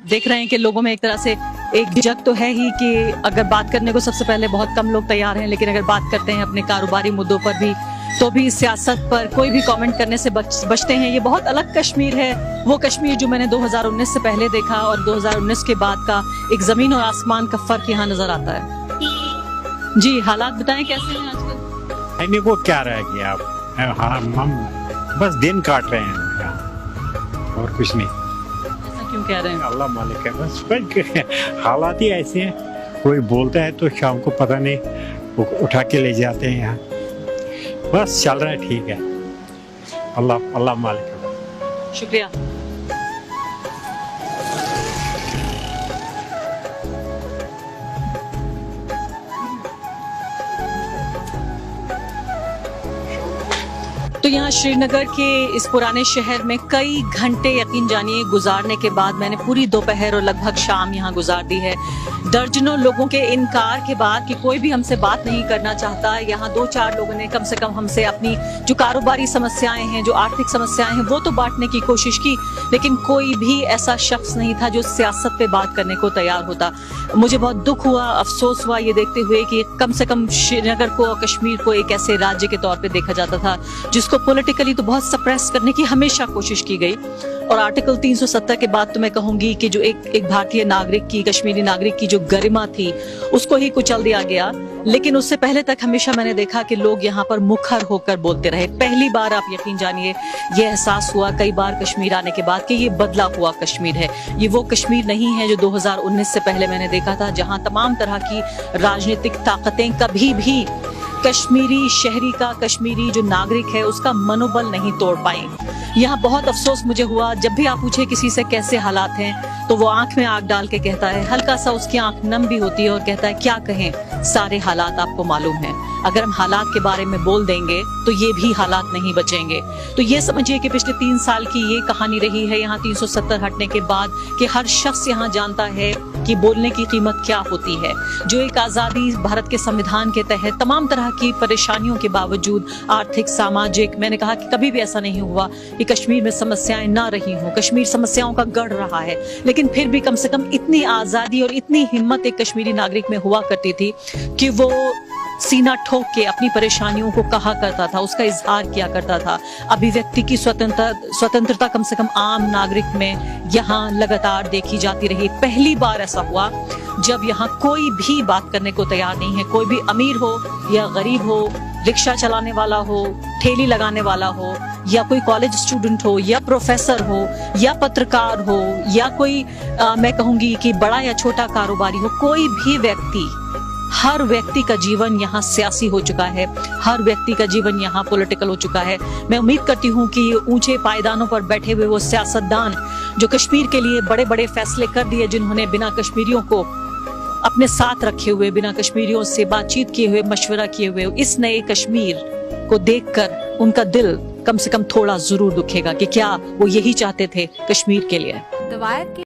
देख रहे हैं कि लोगों में एक तरह से एक झिझक तो है ही कि अगर बात करने को सबसे पहले बहुत कम लोग तैयार हैं, लेकिन अगर बात करते हैं अपने कारोबारी मुद्दों पर भी तो भी सियासत पर कोई भी कमेंट करने से बचते हैं। ये बहुत अलग कश्मीर है, वो कश्मीर जो मैंने 2019 से पहले देखा और 2019 के बाद का एक जमीन और आसमान का फर्क यहाँ नजर आता है। जी, हालात बताएं कैसे हैं आजकल? नहीं, वो क्या रह गया अब, हम बस दिन काट रहे हैं यहाँ, और कुछ नहीं। ऐसा क्यों कह रहे हैं? अल्लाह मालिक है, बस हालात ही ऐसे हैं। कोई बोलता है तो शाम को पता नहीं वो उठा के ले जाते हैं यहाँ। बस चल रहा है, ठीक है। अल्लाह मालिक है। शुक्रिया। तो यहाँ श्रीनगर के इस पुराने शहर में कई घंटे यकीन जानिए गुजारने के बाद मैंने पूरी दोपहर और लगभग शाम यहाँ गुजार दी है। दर्जनों लोगों के इनकार के बाद कि कोई भी हमसे बात नहीं करना चाहता, यहाँ 2-4 लोगों ने कम से कम हमसे अपनी जो कारोबारी समस्याएं हैं, जो आर्थिक समस्याएं हैं, वो तो बांटने की कोशिश की, लेकिन कोई भी ऐसा शख्स नहीं था जो सियासत पे बात करने को तैयार होता। मुझे बहुत दुख हुआ, अफसोस हुआ ये देखते हुए कि कम से कम श्रीनगर को और कश्मीर को एक ऐसे राज्य के तौर पे देखा जाता था जिसको पॉलिटिकली तो बहुत सप्रेस करने की हमेशा कोशिश की गई। और आर्टिकल 370 के बाद तो मैं कहूंगी कि जो एक भारतीय नागरिक की, कश्मीरी नागरिक की जो गरिमा थी उसको ही कुचल दिया गया। लेकिन उससे पहले तक हमेशा मैंने देखा कि लोग यहाँ पर मुखर होकर बोलते रहे। पहली बार आप यकीन जानिए ये एहसास हुआ कई बार कश्मीर आने के बाद कि ये बदला हुआ कश्मीर है। ये वो कश्मीर नहीं है जो 2019 से पहले मैंने देखा था, जहाँ तमाम तरह की राजनीतिक ताकतें कभी भी कश्मीरी शहरी का, कश्मीरी जो नागरिक है उसका मनोबल नहीं तोड़ पाई। यहाँ बहुत अफसोस मुझे हुआ, जब भी आप पूछे किसी से कैसे हालात हैं तो वो आंख में आंख डाल के कहता है, हल्का सा उसकी आंख नम भी होती है और कहता है क्या कहें, सारे हालात आपको मालूम हैं। अगर हम हालात के बारे में बोल देंगे तो ये भी हालात नहीं बचेंगे। तो ये समझिए कि पिछले 3 साल की ये कहानी रही है यहाँ 370 हटने के बाद कि हर शख्स यहाँ जानता है कि बोलने की कीमत क्या होती है। जो एक आज़ादी भारत के संविधान के तहत तमाम तरह की परेशानियों के बावजूद, आर्थिक, सामाजिक, मैंने कहा कि कभी भी ऐसा नहीं हुआ कि कश्मीर में समस्याएं ना रही हों। कश्मीर समस्याओं का गढ़ रहा है, लेकिन फिर भी कम से कम इतनी आज़ादी और इतनी हिम्मत एक कश्मीरी नागरिक में हुआ करती थी कि वो सीना ठोक के अपनी परेशानियों को कहा करता था, उसका इजहार किया करता था। अभिव्यक्ति की स्वतंत्रता कम से कम आम नागरिक में यहाँ लगातार देखी जाती रही। पहली बार ऐसा हुआ जब यहाँ कोई भी बात करने को तैयार नहीं है, कोई भी अमीर हो या गरीब हो, रिक्शा चलाने वाला हो, ठेली लगाने वाला हो, या कोई कॉलेज स्टूडेंट हो, या प्रोफेसर हो, या पत्रकार हो, या कोई मैं कहूंगी कि बड़ा या छोटा कारोबारी हो, कोई भी व्यक्ति, हर व्यक्ति का जीवन यहाँ सियासी हो चुका है, हर व्यक्ति का जीवन यहाँ पॉलिटिकल हो चुका है। मैं उम्मीद करती हूँ कि ऊंचे पायदानों पर बैठे हुए वो सियासतदान जो कश्मीर के लिए बड़े बड़े फैसले कर दिए, जिन्होंने बिना कश्मीरियों को अपने साथ रखे हुए, बिना कश्मीरियों से बातचीत किए हुए, मशवरा किए हुए, इस नए कश्मीर को देखकर उनका दिल कम से कम थोड़ा जरूर दुखेगा कि क्या वो यही चाहते थे कश्मीर के लिए।